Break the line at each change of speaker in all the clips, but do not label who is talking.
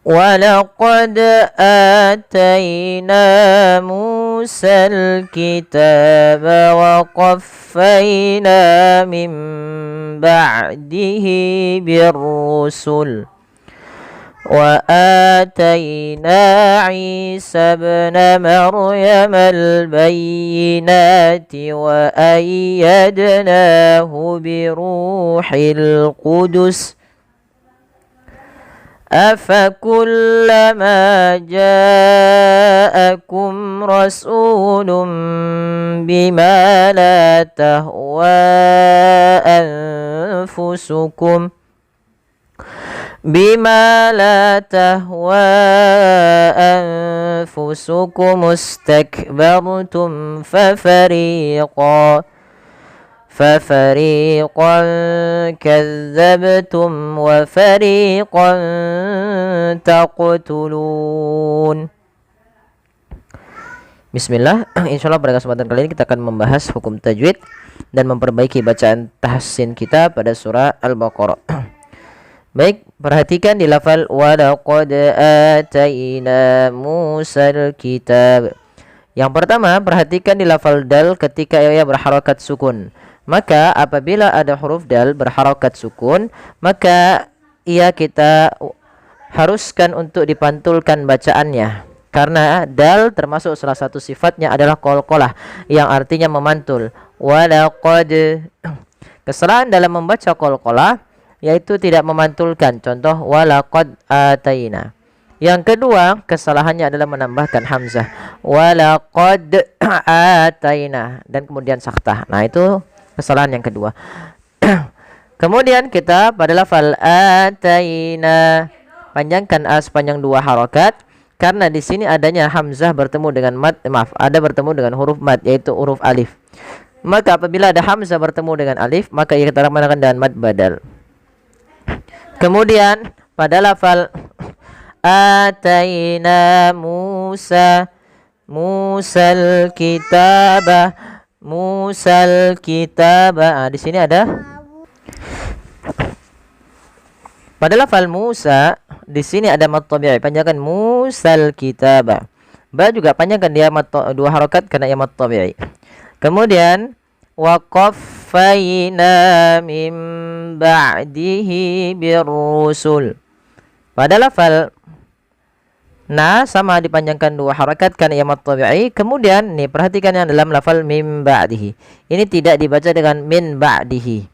ولقد آتينا موسى الكتاب وقفينا من بعده بالرسل وآتينا عيسى ابن مريم البينات وأيدناه بروح القدس أفكلما جاءكم رسول بما لا تهوى أنفسكم استكبرتم ففريقا كذبتم وفريقا تقتلون. Bismillah. Insyaallah pada kesempatan kali ini kita akan membahas hukum tajwid dan memperbaiki bacaan tahsin kita pada surah Al-Baqarah. Baik, perhatikan di lafal walaqad ataina Musal kitab. Yang pertama, perhatikan di lafal dal ketika ia berharakat sukun. Maka apabila ada huruf dal berharakat sukun, maka ia kita haruskan untuk dipantulkan bacaannya. Karena dal termasuk salah satu sifatnya adalah qalqalah yang artinya memantul. Walaqad. Kesalahan dalam membaca qalqalah yaitu tidak memantulkan. Contoh walaqad ataina. Yang kedua, kesalahannya adalah menambahkan hamzah. Walaqad ataina dan kemudian saktah. Nah, itu kesalahan yang kedua. Kemudian kita pada lafal ataina panjangkan a sepanjang 2 harakat karena di sini adanya hamzah bertemu dengan ada bertemu dengan huruf mad yaitu huruf alif. Maka apabila ada hamzah bertemu dengan alif, maka ia kita ramakan dengan mad badal. Kemudian pada lafal ataina Musal kitaba. Di sini ada pada lafal Musa, di sini ada mad tabi'i, panjangkan Musal kitaba. Ba juga panjangkan dia 2 harakat karena ia mad tabi'i. Kemudian wa qaffayna min ba'dihi birrusul. Pada lafal na sama dipanjangkan 2 harakat karena ia mad tabi'i. Kemudian nih perhatikan yang dalam lafal min ba'dihi. Ini tidak dibaca dengan min ba'dihi.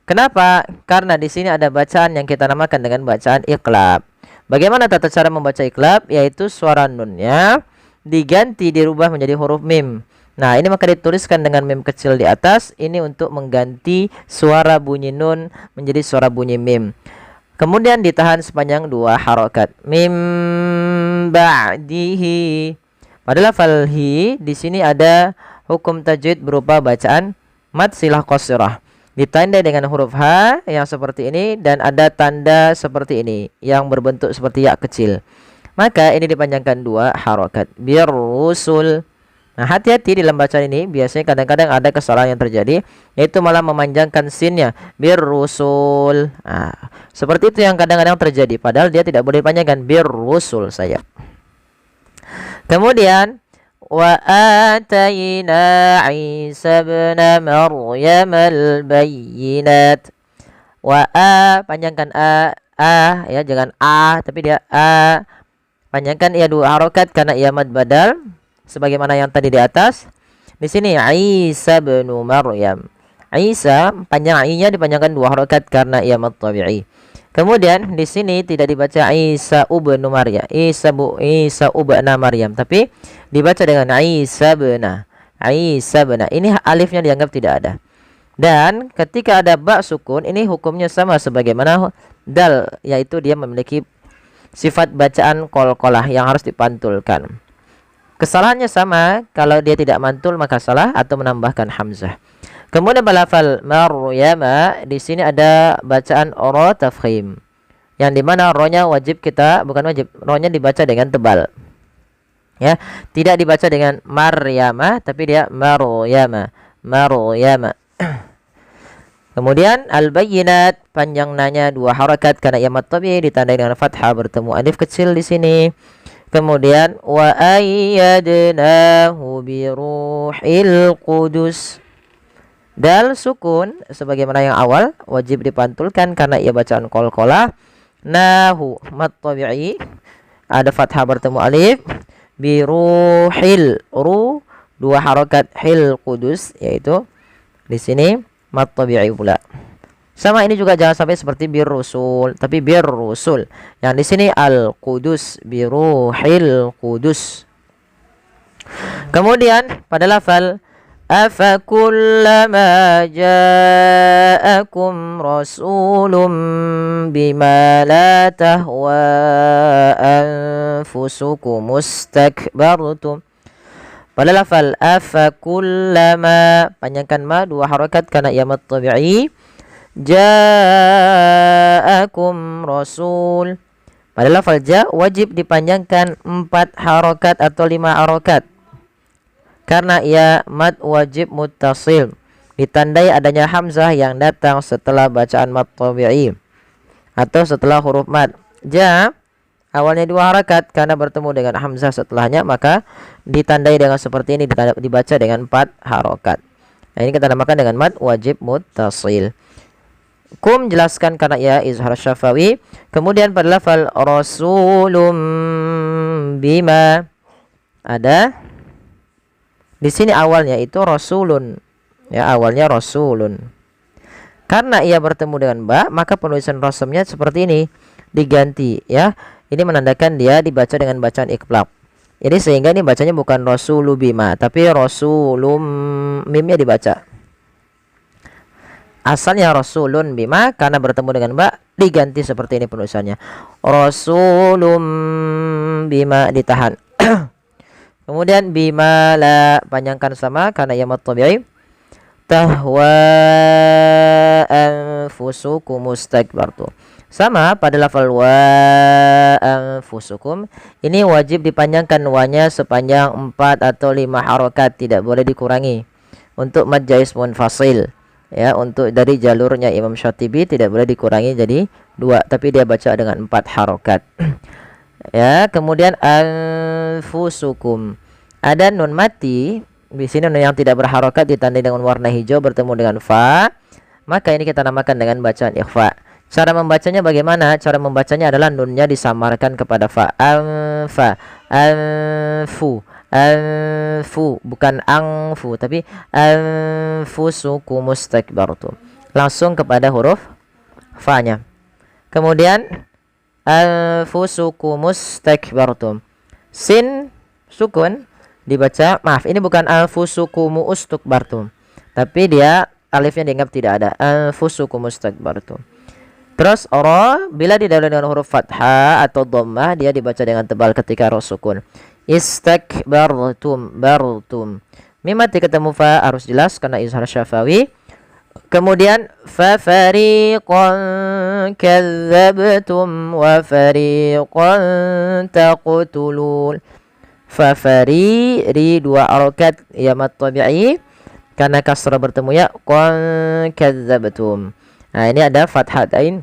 Kenapa? Karena di sini ada bacaan yang kita namakan dengan bacaan iqlab. Bagaimana tata cara membaca iqlab? Yaitu suara nunnya diganti dirubah menjadi huruf mim. Nah, ini maka dituliskan dengan mim kecil di atas. Ini untuk mengganti suara bunyi nun menjadi suara bunyi mim. Kemudian ditahan sepanjang 2 harakat. Mim ba'dihi. Pada lafal hi di sini ada hukum tajwid berupa bacaan mad silah qasirah. Ditandai dengan huruf H yang seperti ini dan ada tanda seperti ini yang berbentuk seperti ya kecil. Maka ini dipanjangkan 2 harakat. Birrusul. Nah, hati-hati dalam bacaan ini. Biasanya kadang-kadang ada kesalahan yang terjadi, yaitu malah memanjangkan sinnya. Birrusul. Nah, seperti itu yang kadang-kadang terjadi. Padahal dia tidak boleh dipanjangkan. Birrusul saja. Kemudian wa atayna Isa ibn Maryam al-bayyinat. Wa panjangkan a ya, jangan a tapi dia a. Panjangkan ia 2 harakat karena ia mad badal sebagaimana yang tadi di atas. Di sini Isa ibn Maryam. Isa panjang i-nya dipanjangkan 2 harakat karena ia mad tabi'i. Kemudian di sini tidak dibaca Isa ibn Maryam, Isa ibn Maryam, tapi dibaca dengan Isa ibn. Ini alifnya dianggap tidak ada. Dan ketika ada ba sukun, ini hukumnya sama sebagaimana dal, yaitu dia memiliki sifat bacaan qalqalah yang harus dipantulkan. Kesalahannya sama, kalau dia tidak mantul maka salah atau menambahkan hamzah. Kemudian balafal Maryama, di sini ada bacaan ro tafkhim, yang dimana ro-nya wajib kita, bukan wajib, ro-nya dibaca dengan tebal. Ya, tidak dibaca dengan Maryama, tapi dia Maryama. Kemudian al-bayyinat panjang nanya 2 harakat karena ia mad tabi'i ditandai dengan fathah bertemu alif kecil di sini. Kemudian wa ayyadnahu bi ruhil qudus. Dal sukun sebagaimana yang awal wajib dipantulkan karena ia bacaan qalqalah. Nahu mad tabi'i ada fathah bertemu alif. Bi ruhil 2 harakat hil qudus yaitu di sini mad tabi'i pula. Sama ini juga jangan sampai seperti birrusul, tapi birrusul. Yang di sini al-qudus, biruhil qudus. Kemudian pada lafal afa kullama ja'akum rasulun bima la tahwa anfusukum mustakbartum. Pada lafal afa kullama panjangkan ma 2 harakat karena ia mad tabi'i. Ja'akum rasul. Pada lafal ja wajib dipanjangkan 4 harakat atau 5 harakat karena ia mad wajib muttasil ditandai adanya hamzah yang datang setelah bacaan mad tabi'i atau setelah huruf mad. Ja awalnya 2 harakat karena bertemu dengan hamzah setelahnya maka ditandai dengan seperti ini, dibaca dengan 4 harakat. Nah, ini kita namakan dengan mad wajib muttasil. Kum jelaskan karena ia izhar syafawi. Kemudian pada lafal rasulum bima ada di sini awalnya itu rasulun. Ya, awalnya rasulun. Karena ia bertemu dengan ba, maka penulisan rasamnya seperti ini, diganti ya. Ini menandakan dia dibaca dengan bacaan iqlab. Jadi sehingga ini bacanya bukan rasulu bima, tapi rasulum, mimnya dibaca. Asalnya rasulun bima karena bertemu dengan ba diganti seperti ini penulisannya. Rasulum bima ditahan. Kemudian bima la panjangkan sama karena ia mad tabi'i. Tahwa anfusukum mustakbartu. Sama pada lafal wa anfusukum ini wajib dipanjangkan wanya sepanjang 4 atau 5 harakat, tidak boleh dikurangi. Untuk mad jaiz munfasil ya, untuk dari jalurnya Imam Syatibi tidak boleh dikurangi jadi 2 tapi dia baca dengan 4 harakat. Ya, kemudian anfusukum ada nun mati di sini, nun yang tidak berharokat ditandai dengan warna hijau bertemu dengan fa, maka ini kita namakan dengan bacaan ikhfa. Cara membacanya bagaimana? Cara membacanya adalah nunnya disamarkan kepada fa. Anfa, anfu, anfu, bukan angfu tapi anfusukum mustakbartum. Langsung kepada huruf fa-nya. Kemudian anfusukum mustakbartum. Sin sukun dibaca, maaf ini bukan anfusukum ustakbartum, tapi dia alifnya dianggap tidak ada. Anfusukum mustakbartum. Terus ra bila didahului dengan huruf fathah atau dhammah dia dibaca dengan tebal ketika ra sukun. Istakbartum, bartum. Mim mati ketemu fa harus jelas karena izhar syafawi. Kemudian fa fariqan kadzabtum wa fariqan taqtulun. Fa fari ri 2 harakat ya mad tabi'i karena kasrah bertemu ya qan kadzabtum. Nah, ini ada fathatain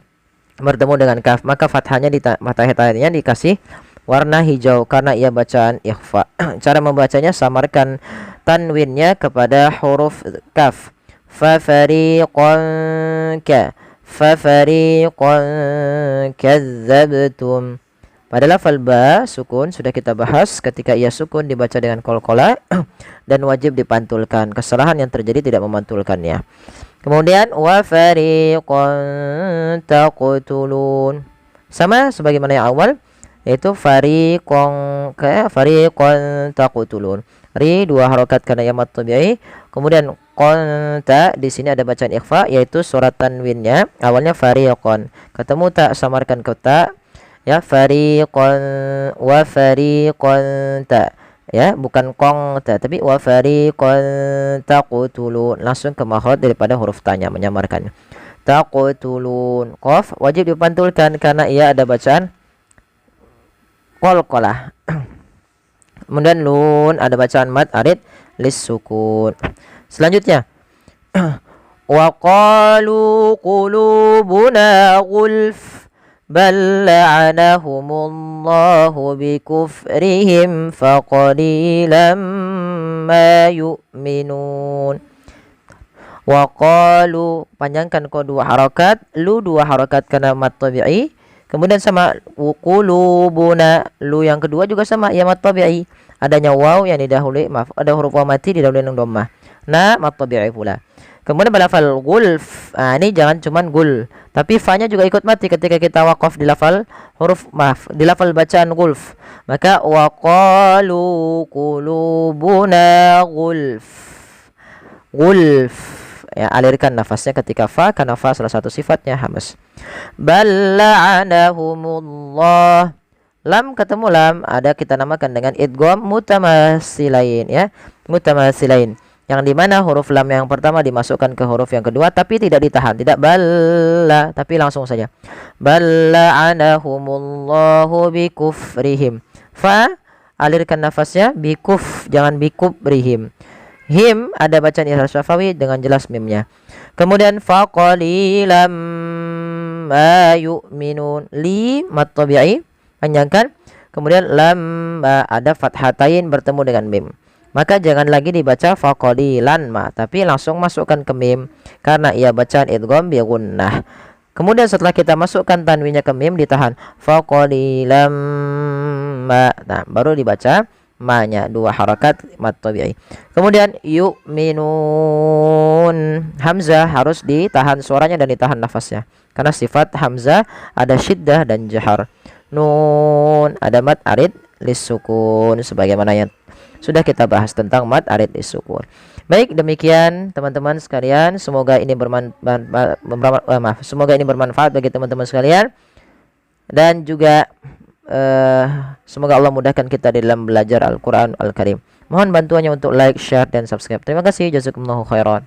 bertemu dengan kaf, maka fathahnya di fathahnya dikasih warna hijau karena ia bacaan ikhfa. Cara membacanya samarkan tanwinnya kepada huruf kaf. Fa fariqan ka, fa fariqan kadzabtum. Pada lafal ba sukun sudah kita bahas, ketika ia sukun dibaca dengan qalqalah dan wajib dipantulkan. Kesalahan yang terjadi tidak memantulkannya. Kemudian wa fariqan taqtulun. Sama sebagaimana yang awal yaitu fariqan taqtulun. Ri 2 harakat karena ia mad tabi'i. Kemudian qanta di sini ada bacaan ikhfa yaitu surat tanwinnya awalnya fariqan. Ketemu tak samarkan ke ta ya, fariqan wa fariqan ta ya, bukan qong ta tapi wa fariqan taqtulun, langsung ke makhraj daripada huruf tanya menyamarkan. Taqtulun qaf wajib dipantulkan karena ia ada bacaan qalqalah. Kemudian nun ada bacaan mad arid lis sukun. Selanjutnya Wa qalu qulubuna ghulf bal la'anahumullahu bikufrihim faqalilan ma yu'minun. Wa qalu, panjangkan ko 2 harakat, lu 2 harakat karena mad tabi'i. Kemudian sama qulubuna, lu yang kedua juga sama ya mad tabi'i. Adanya waw yang didahului, maaf, ada huruf waw mati didahului dengan dhammah. Nah, mad tabi'i pula. Kemudian balafal gulf. Ini jangan cuman gul, tapi fa-nya juga ikut mati ketika kita waqaf di lafal huruf, maaf, di lafal bacaan gulf. Maka wa qalu qulubuna gulf. Gulf. Ya, alirkan nafasnya ketika fa, karena fa salah satu sifatnya hamas. Bal la'anahumullah. Lam ketemu lam, ada kita namakan dengan idgham mutamasilain, ya, mutamasilain, yang dimana huruf lam yang pertama dimasukkan ke huruf yang kedua tapi tidak ditahan, tidak balla, tapi langsung saja. Bal la'anahumullahu bikufrihim. Fa alirkan nafasnya, bikuf, jangan bikubrihim. Him ada bacaan izhar syafawi dengan jelas mimnya. Kemudian faqalilam ma yu'minun. Li mad tabi'i, panjangkan. Kemudian lam ada fathatain bertemu dengan mim. Maka jangan lagi dibaca faqalilan ma, tapi langsung masukkan ke mim karena ia bacaan idgham bi gunnah. Kemudian setelah kita masukkan tanwinnya ke mim ditahan faqalilam ma. Nah, baru dibaca ma-nya 2 harakat mad tabi'i. Kemudian yu'minun, hamzah harus ditahan suaranya dan ditahan nafasnya karena sifat hamzah ada syiddah dan jahar. Nun ada mad arid lisukun sebagaimana yang sudah kita bahas tentang mad arid lisukun. Baik, demikian teman-teman sekalian, semoga ini semoga ini bermanfaat bagi teman-teman sekalian, dan juga semoga Allah mudahkan kita dalam belajar Al-Quran Al-Karim. Mohon bantuannya untuk like, share, dan subscribe. Terima kasih. Jazakumullahu khairan.